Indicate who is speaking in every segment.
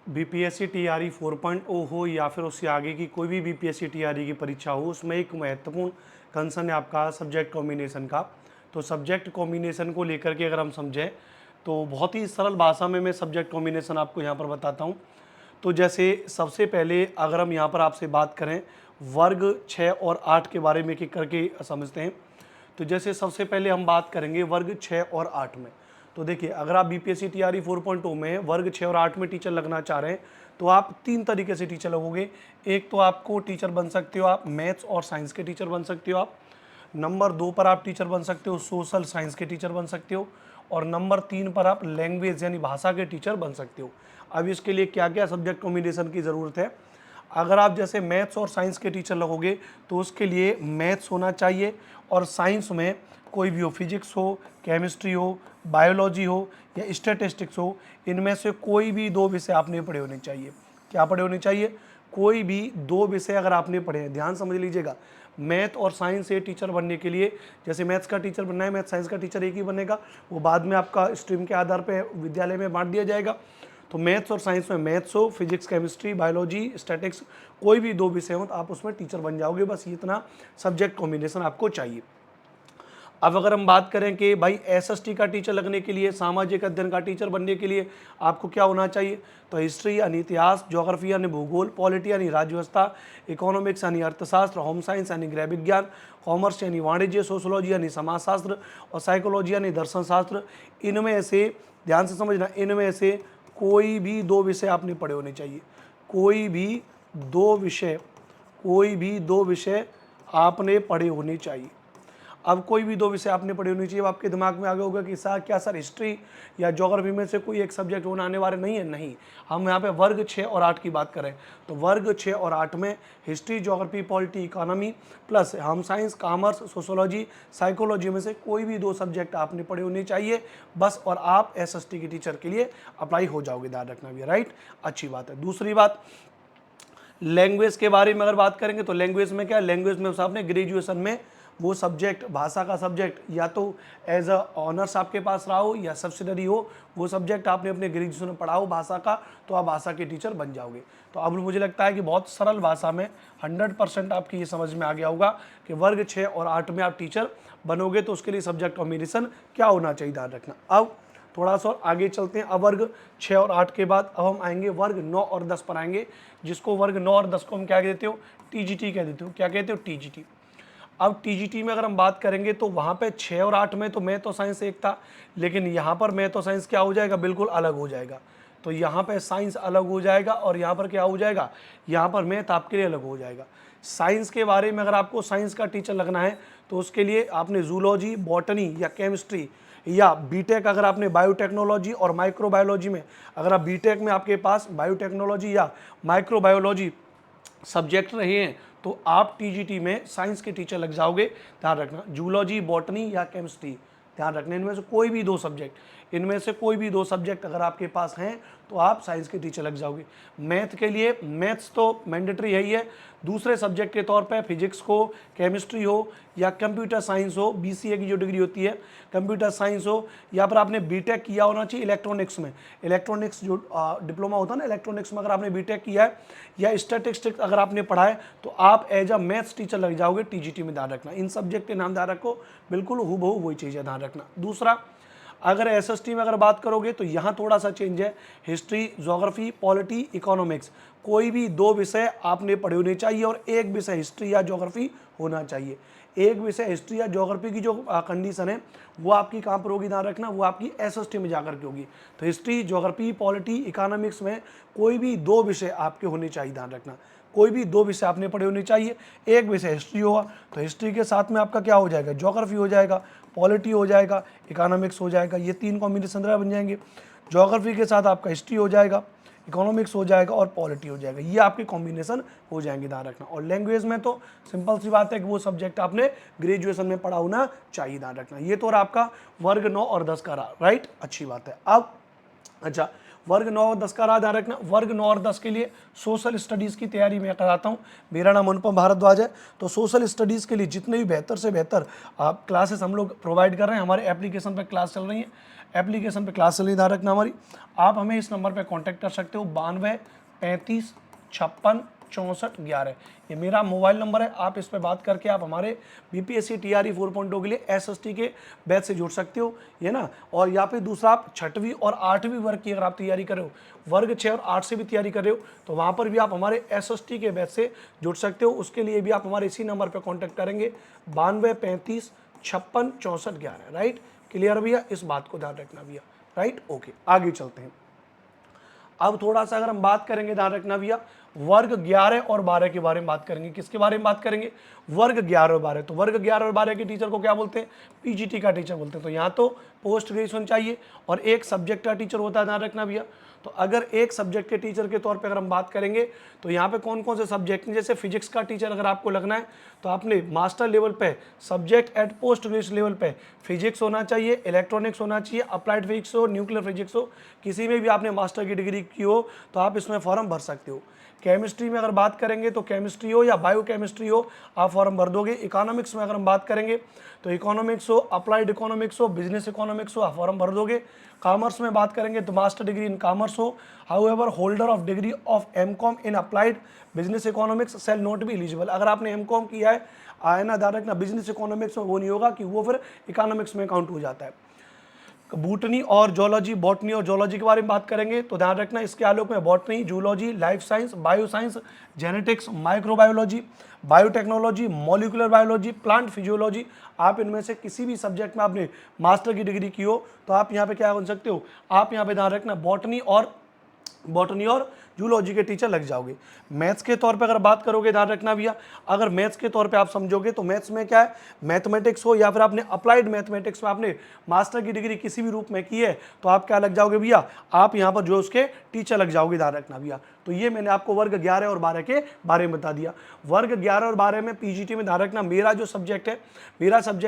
Speaker 1: BPSC TRE 4.0 हो या फिर उससे आगे की कोई भी बीपीएससी टीआरई की परीक्षा हो, उसमें एक महत्वपूर्ण कंसर्न है आपका सब्जेक्ट कॉम्बिनेशन का। तो सब्जेक्ट कॉम्बिनेशन को लेकर के अगर हम समझें तो बहुत ही सरल भाषा में मैं सब्जेक्ट कॉम्बिनेशन आपको यहाँ पर बताता हूँ। तो जैसे सबसे पहले अगर हम यहाँ पर आपसे बात करें वर्ग 6 और 8 के बारे में एक एक करके समझते हैं। तो जैसे सबसे पहले हम बात करेंगे वर्ग 6 और 8 में। तो देखिए अगर आप बीपीएससी टीआरई 4.0 में वर्ग 6 और 8 में टीचर लगना चाह रहे हैं तो आप तीन तरीके से टीचर लगोगे। एक तो आपको टीचर बन सकते हो आप मैथ्स और साइंस के टीचर बन सकते हो आप। नंबर 2 पर आप टीचर बन सकते हो सोशल साइंस के टीचर बन सकते हो। और नंबर 3 पर आप लैंग्वेज यानी भाषा के टीचर बन सकते हो। अब इसके लिए क्या क्या सब्जेक्ट कॉम्बिनेशन की ज़रूरत है। अगर आप जैसे मैथ्स और साइंस के टीचर लगोगे तो उसके लिए मैथ्स होना चाहिए और साइंस में कोई भी हो, फिजिक्स हो, केमिस्ट्री हो, बायोलॉजी हो या स्टैटिस्टिक्स हो, इनमें से कोई भी दो विषय आपने पढ़े होने चाहिए। क्या पढ़े होने चाहिए? कोई भी दो विषय अगर आपने पढ़े हैं। ध्यान समझ लीजिएगा, मैथ और साइंस से टीचर बनने के लिए जैसे मैथ्स का टीचर बनना है, मैथ साइंस का टीचर एक ही बनेगा, वो बाद में आपका स्ट्रीम के आधार पर विद्यालय में बांट दिया जाएगा। तो मैथ्स और साइंस में मैथ्स हो, फिजिक्स केमिस्ट्री बायोलॉजी स्टैटिक्स कोई भी दो विषय हो तो आप उसमें टीचर बन जाओगे। बस इतना सब्जेक्ट कॉम्बिनेशन आपको चाहिए। अब अगर हम बात करें कि भाई एसएसटी का टीचर लगने के लिए, सामाजिक अध्ययन का टीचर बनने के लिए आपको क्या होना चाहिए, तो हिस्ट्री यानी इतिहास, ज्योग्राफी यानी भूगोल, पॉलिटी यानी राज्य व्यवस्था, इकोनॉमिक्स यानी अर्थशास्त्र, होम साइंस यानी गृह विज्ञान, कॉमर्स यानी वाणिज्य, सोशोलॉजी यानी समाजशास्त्र और साइकोलॉजी यानी दर्शन शास्त्र। इनमें से ध्यान से समझना, इनमें से कोई भी दो विषय आपने पढ़े होने चाहिए। कोई भी दो विषय, कोई भी दो विषय आपने पढ़े होने चाहिए। अब कोई भी दो विषय आपने पढ़े होने चाहिए। अब आपके दिमाग में आ गया होगा कि सर क्या सर हिस्ट्री या ज्योग्राफी में से कोई एक सब्जेक्ट होना आने वाले नहीं है। नहीं, हम यहाँ पे वर्ग 6 और 8 की बात करें तो वर्ग 6 और 8 में history, geography, polity, economy plus हम साइंस, कॉमर्स, सोशोलॉजी, साइकोलॉजी में से कोई भी दो सब्जेक्ट आपने पढ़े होने चाहिए बस, और आप एसएसटी के टीचर के लिए अप्लाई हो जाओगे। ध्यान रखना भी, राइट, अच्छी बात है। दूसरी बात, लैंग्वेज के बारे में अगर बात करेंगे तो लैंग्वेज में क्या, लैंग्वेज में आपने ग्रेजुएशन में वो सब्जेक्ट, भाषा का सब्जेक्ट या तो एज अ ऑनर्स आपके पास रहा हो या सब्सिडरी हो, वो सब्जेक्ट आपने अपने ग्रेजुएशन में पढ़ा हो भाषा का, तो आप भाषा के टीचर बन जाओगे। तो अब मुझे लगता है कि बहुत सरल भाषा में 100% आपकी ये समझ में आ गया होगा कि वर्ग 6 और 8 में आप टीचर बनोगे तो उसके लिए सब्जेक्ट कॉम्बिनेशन क्या होना चाहिए, ध्यान रखना। अब थोड़ा सा आगे चलते हैं। अब वर्ग 6 और 8 के बाद अब हम आएंगे वर्ग 9 और 10 पर आएंगे, जिसको वर्ग 9 और 10 को हम क्या कहते हो, टीजीटी कह देते हो। क्या कहते हो, टीजीटी। अब टीजीटी में अगर हम बात करेंगे तो वहाँ पे 6 और 8 में तो मैथ और साइंस एक था, लेकिन यहाँ पर मैथ और साइंस क्या हो जाएगा, बिल्कुल अलग हो जाएगा। तो यहाँ पे साइंस अलग हो जाएगा और यहाँ पर क्या हो जाएगा, यहाँ पर मैथ आपके लिए अलग हो जाएगा। साइंस के बारे में अगर आपको साइंस का टीचर लगना है तो उसके लिए आपने जूलॉजी, बॉटनी या केमिस्ट्री या बीटेक, अगर आपने बायोटेक्नोलॉजी और माइक्रोबायोलॉजी में, अगर आप बीटेक में आपके पास बायोटेक्नोलॉजी या माइक्रोबायोलॉजी सब्जेक्ट रहे हैं तो आप टीजीटी में साइंस के टीचर लग जाओगे। ध्यान रखना, जूलॉजी, बॉटनी या केमिस्ट्री, ध्यान रखना, इनमें से कोई भी दो सब्जेक्ट, इनमें से कोई भी दो सब्जेक्ट अगर आपके पास हैं तो आप साइंस के टीचर लग जाओगे। मैथ के लिए मैथ्स तो मैंडेटरी है ही है, दूसरे सब्जेक्ट के तौर पे फिजिक्स हो, केमिस्ट्री हो या कंप्यूटर साइंस हो, बीसीए की जो डिग्री होती है कंप्यूटर साइंस हो, या फिर आपने बीटेक किया होना चाहिए इलेक्ट्रॉनिक्स में, इलेक्ट्रॉनिक्स जो डिप्लोमा होता है ना इलेक्ट्रॉनिक्स में, अगर आपने बीटेक किया है या स्टैटिस्टिक्स अगर आपने पढ़ा है तो आप एज अ मैथ्स टीचर लग जाओगे टीजीटी में। ध्यान रखना, इन सब्जेक्ट के नाम ध्यान रखो, बिल्कुल हूबहू वही चीज़ है, ध्यान रखना। दूसरा, अगर एसएसटी में अगर बात करोगे तो यहाँ थोड़ा सा चेंज है, हिस्ट्री, ज्योग्राफी, पॉलिटी, इकोनॉमिक्स कोई भी दो विषय आपने पढ़े होने चाहिए और एक विषय हिस्ट्री या ज्योग्राफी होना चाहिए। एक विषय हिस्ट्री या ज्योग्राफी की जो कंडीशन है वो आपकी कहाँ पर होगी, ध्यान रखना, वो आपकी एसएसटी में जाकर के होगी। तो हिस्ट्री, ज्योग्राफी, पॉलिटी, इकोनॉमिक्स में कोई भी दो विषय आपके होने चाहिए, ध्यान रखना, कोई भी दो विषय आपने पढ़े होने चाहिए। एक विषय हिस्ट्री होगा तो हिस्ट्री के साथ में आपका क्या हो जाएगा, ज्योग्राफी हो जाएगा, पॉलिटी हो जाएगा, इकोनॉमिक्स हो जाएगा, ये तीन कॉम्बिनेशन बन जाएंगे। ज्योग्राफी के साथ आपका हिस्ट्री हो जाएगा, इकोनॉमिक्स हो जाएगा और पॉलिटी हो जाएगा, ये आपके कॉम्बिनेशन हो जाएंगे, ध्यान रखना। और लैंग्वेज में तो सिंपल सी बात है कि वो सब्जेक्ट आपने ग्रेजुएशन में पढ़ा होना चाहिए, ध्यान रखना। ये तो आपका वर्ग 9 और 10 का रहा, राइट, अच्छी बात है। अब अच्छा, वर्ग 9 और 10 का रहा ध्यान रखना। वर्ग 9 और 10 के लिए सोशल स्टडीज़ की तैयारी मैं कराता हूँ। मेरा नाम अनुपम भारद्वाज है। तो सोशल स्टडीज़ के लिए जितने भी बेहतर से बेहतर आप क्लासेस हम लोग प्रोवाइड कर रहे हैं, हमारे एप्लीकेशन पर क्लास चल रही है, एप्लीकेशन पे क्लास चल रही, ध्यान रखना हमारी। आप हमें इस नंबर पे कांटेक्ट कर सकते हो, 92 35 56 64 11। ये मेरा मोबाइल नंबर है। आप इस पे बात करके आप हमारे बीपीएससी टीआरई 4.0 के लिए एसएसटी के बैच से जुड़ सकते हो, ये ना। और यहाँ पे दूसरा, आप 6वीं और 8वीं वर्ग की अगर आप तैयारी कर रहे हो, वर्ग 6 और 8 से भी तैयारी कर रहे हो, तो वहाँ पर भी आप हमारे एसएसटी के बैच से जुड़ सकते हो। उसके लिए भी आप हमारे इसी नंबर पर कॉन्टैक्ट करेंगे, 92 35 56 64 11। राइट, क्लियर भैया? इस बात को ध्यान रखना भैया। राइट, ओके, आगे चलते हैं। अब थोड़ा सा अगर हम बात करेंगे, ध्यान रखना भैया, वर्ग 11 और 12 के बारे में बात करेंगे। किसके बारे में बात करेंगे? वर्ग 11 और 12। तो वर्ग 11 और 12 के टीचर को क्या बोलते हैं? पीजीटी का टीचर बोलते हैं। तो यहाँ तो पोस्ट ग्रेजुएशन चाहिए और एक सब्जेक्ट का टीचर होता है, ध्यान रखना भैया। तो अगर एक सब्जेक्ट के टीचर के तौर पे अगर हम बात करेंगे तो यहाँ पे कौन कौन से सब्जेक्ट हैं? जैसे फिजिक्स का टीचर अगर आपको लगना है तो आपने मास्टर लेवल पे subject at post graduation level पे फिजिक्स होना चाहिए, इलेक्ट्रॉनिक्स होना चाहिए, अप्लाइड फिजिक्स हो, न्यूक्लियर फिजिक्स हो, किसी में भी आपने मास्टर की डिग्री की हो तो आप इसमें फॉर्म भर सकते हो। केमिस्ट्री में अगर बात करेंगे तो केमिस्ट्री हो या बायोकेमिस्ट्री हो, आप फॉर्म भर दोगे। इकोनॉमिक्स में अगर हम बात करेंगे तो इकोनॉमिक्स हो, अप्लाइड इकोनॉमिक्स हो, बिजनेस इकोनॉमिक्स हो, आप फॉर्म भर दोगे। कॉमर्स में बात करेंगे तो मास्टर डिग्री इन कॉमर्स हो, however holder of degree of MCom in applied business economics shall not be eligible. अगर आपने एमकॉम किया है, आए ना ध्यान रखना, बिजनेस इकोनॉमिक्स में वो नहीं होगा कि वो फिर इकोनॉमिक्स में काउंट हो जाता है। बॉटनी और जूलॉजी, बॉटनी और जूलॉजी के बारे में बात करेंगे तो ध्यान रखना इसके आलोक में botany, zoology, life science, bio science, genetics, microbiology, biotechnology, molecular biology, plant physiology, आप इनमें से किसी भी सब्जेक्ट में आपने मास्टर की डिग्री की हो तो आप यहाँ पे क्या बन सकते हो? आप यहाँ पे ध्यान रखना बॉटनी और जूलॉजी के टीचर लग जाओगे। मैथ्स के तौर पे अगर बात करोगे, ध्यान रखना भैया, अगर मैथ्स के तौर पे आप समझोगे तो मैथ्स में क्या है? मैथमेटिक्स हो या फिर आपने अप्लाइड मैथमेटिक्स में आपने मास्टर की डिग्री किसी भी रूप में की है तो आप क्या लग जाओगे भैया? आप यहाँ पर जो उसके टीचर लग जाओगे, ध्यान रखना भैया। तो ये मैंने आपको वर्ग 11 और 12 के बारे में बता दिया। वर्ग 11 और 12 में पीजीटी में ध्यान रखना मेरा जो सब्जेक्ट है,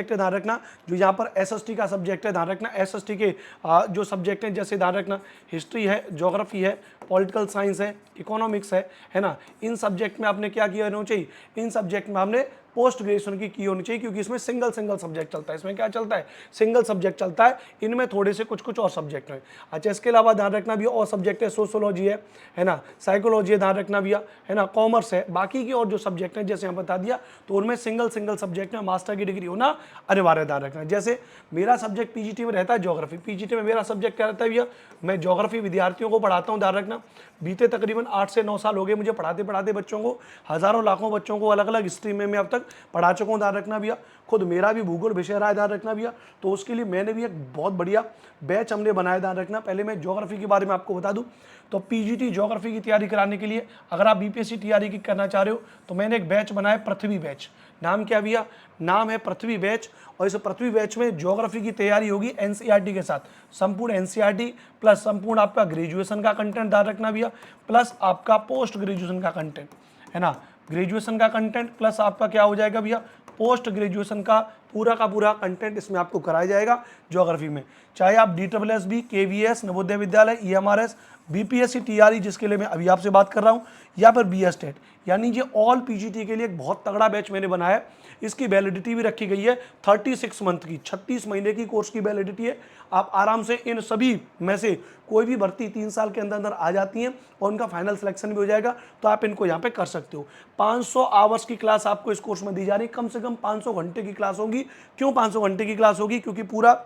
Speaker 1: ध्यान रखना, जो यहाँ पर एसएसटी का सब्जेक्ट है, ध्यान रखना एसएसटी के जो सब्जेक्ट हैं, जैसे ध्यान रखना हिस्ट्री है, ज्योग्राफी है, पॉलिटिकल साइंस है, इकोनॉमिक्स है ना। इन सब्जेक्ट में आपने क्या किया होना चाहिए? इन सब्जेक्ट में आपने पोस्ट ग्रेजुएशन की होनी चाहिए, क्योंकि इसमें सिंगल सब्जेक्ट चलता है। इसमें क्या चलता है? सिंगल सब्जेक्ट चलता है। इनमें थोड़े से कुछ और सब्जेक्ट हैं। अच्छा, इसके अलावा ध्यान रखना भी और सब्जेक्ट है, सोशोलॉजी है ना, साइकोलॉजी है, ध्यान रखना भैया, है ना, कॉमर्स है, बाकी की और जो सब्जेक्ट हैं जैसे यहाँ बता दिया, तो उनमें सिंगल सब्जेक्ट में मास्टर की डिग्री होना अनिवार्य, ध्यान रखना। जैसे मेरा सब्जेक्ट पीजीटी में रहता है ज्योग्राफी। पीजीटी में मेरा सब्जेक्ट क्या रहता है भैया? मैं ज्योग्राफी विद्यार्थियों को पढ़ाता हूँ, ध्यान रखना। बीते तकरीबन 8 से 9 साल हो गए मुझे पढ़ाते बच्चों को, हज़ारों लाखों बच्चों को अलग अलग स्ट्रीम में मैं अब तक पढ़ा चुका हूँ, ध्यान रखना भैया। खुद मेरा भी भूगोल विषय रहा है, ध्यान रखना भैया। तो उसके लिए मैंने भी एक बहुत बढ़िया बैच हमने बनाया, ध्यान रखना। पहले मैं ज्योग्राफी के बारे में आपको बता दूं तो पीजीटी ज्योग्राफी की तैयारी कराने के लिए अगर आप बीपीएससी तैयारी की करना चाह रहे हो तो मैंने एक बैच बनाया, पृथ्वी बैच। नाम क्या भैया? नाम है पृथ्वी बैच। और इस पृथ्वी बैच में ज्योग्राफी की तैयारी होगी एनसीईआरटी के साथ, संपूर्ण एनसीईआरटी प्लस संपूर्ण आपका ग्रेजुएशन का कंटेंट, ध्यान रखना भैया, प्लस आपका पोस्ट ग्रेजुएशन का कंटेंट, है ना। ग्रेजुएशन का कंटेंट प्लस आपका क्या हो जाएगा भैया? पोस्ट ग्रेजुएशन का पूरा कंटेंट इसमें आपको कराया जाएगा ज्योग्राफी में। चाहे आप DSSB, KVS, Navodaya Vidyalaya, EMRS, BPSC TRE जिसके लिए मैं अभी आपसे बात कर रहा हूँ, या फिर BS टेट, यानी ये ऑल पीजीटी के लिए एक बहुत तगड़ा बैच मैंने बनाया है। इसकी वैलिडिटी भी रखी गई है 36 मंथ की, 36 महीने की कोर्स की वैलिडिटी है। आप आराम से इन सभी में से कोई भी भर्ती 3 साल के अंदर आ जाती हैं और उनका फाइनल सिलेक्शन भी हो जाएगा, तो आप इनको यहाँ पे कर सकते हो। 500 आवर्स की क्लास आपको इस कोर्स में दी जा रही है, कम से कम 500 घंटे की क्लास होगी। क्यों 500 घंटे की क्लास होगी? क्योंकि पूरा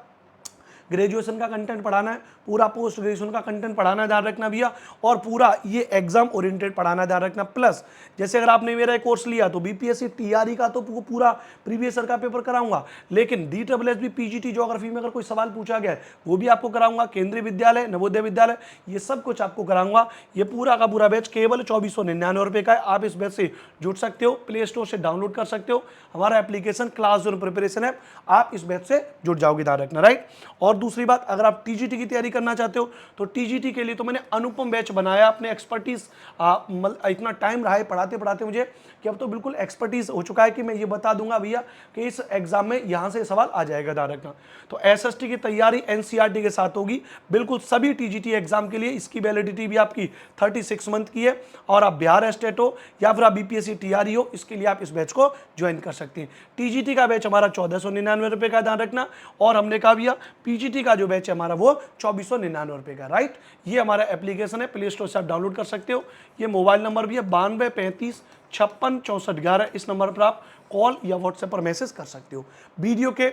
Speaker 1: ग्रेजुएशन का कंटेंट पढ़ाना है, पूरा पोस्ट ग्रेजुएशन का कंटेंट पढ़ाना, ध्यान रखना भैया, और पूरा ये एग्जाम ओरिएंटेड पढ़ाना, ध्यान रखना। प्लस जैसे अगर आपने मेरा एक कोर्स लिया तो बीपीएससी टीआरई का तो पूरा प्रीवियस ईयर का पेपर कराऊंगा, लेकिन DSSB पीजीटी ज्योग्राफी में अगर कोई सवाल पूछा गया है वो भी आपको कराऊंगा। केंद्रीय विद्यालय, नवोदय विद्यालय, ये सब कुछ आपको कराऊंगा। ये पूरा का पूरा बैच केवल 2499 रुपये का है। आप इस बैच से जुड़ सकते हो, प्ले स्टोर से डाउनलोड कर सकते हो हमारा एप्लीकेशन क्लासरूम प्रिपरेशन ऐप, आप इस बैच से जुड़ जाओगे, ध्यान रखना, राइट। और दूसरी बात, अगर आप टीजीटी की तैयारी करना चाहते हो तो टीजीटी के लिए तो मैंने अनुपम बैच बनाया, अपने एक्सपर्टीज इतना टाइम रहा है पढ़ाते पढ़ाते मुझे कि अब तो बिल्कुल एक्सपर्टीज हो चुका है कि मैं ये बता दूंगा भैया कि इस एग्जाम में यहाँ से सवाल आ जाएगा ध्यान रखना। तो एसएसटी की तैयारी एनसीईआरटी के साथ होगी बिल्कुल सभी टीजीटी एग्जाम के लिए। इसकी वैलिडिटी भी आपकी 36 मंथ की है, और आप बिहार स्टेट हो या फिर आप बीपीएससी टीआरई हो, इसके लिए आप इस बैच को ज्वाइन कर सकते हैं। टीजीटी का बैच हमारा 1499 रुपये का, ध्यान रखना। और हमने कहा भैया पीजीटी का जो बैच है हमारा वो 2499 रुपये का, राइट। ये हमारा एप्लीकेशन है, प्ले स्टोर से आप डाउनलोड कर सकते हो। ये मोबाइल नंबर भी है 9235566411, इस नंबर पर आप कॉल या व्हाट्सएप पर मैसेज कर सकते हो। वीडियो के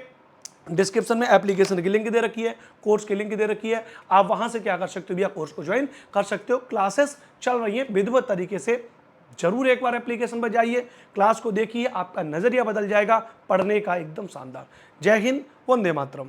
Speaker 1: डिस्क्रिप्शन में एप्लीकेशन की लिंक दे रखी है, कोर्स की लिंक दे रखी है, आप वहां से क्या कर सकते हो भैया, कोर्स को ज्वाइन कर सकते हो। क्लासेस चल रही है विधिवत तरीके से, जरूर एक बार एप्लीकेशन पर जाइए, क्लास को देखिए, आपका नजरिया बदल जाएगा पढ़ने का, एकदम शानदार। जय हिंद, वंदे मातरम।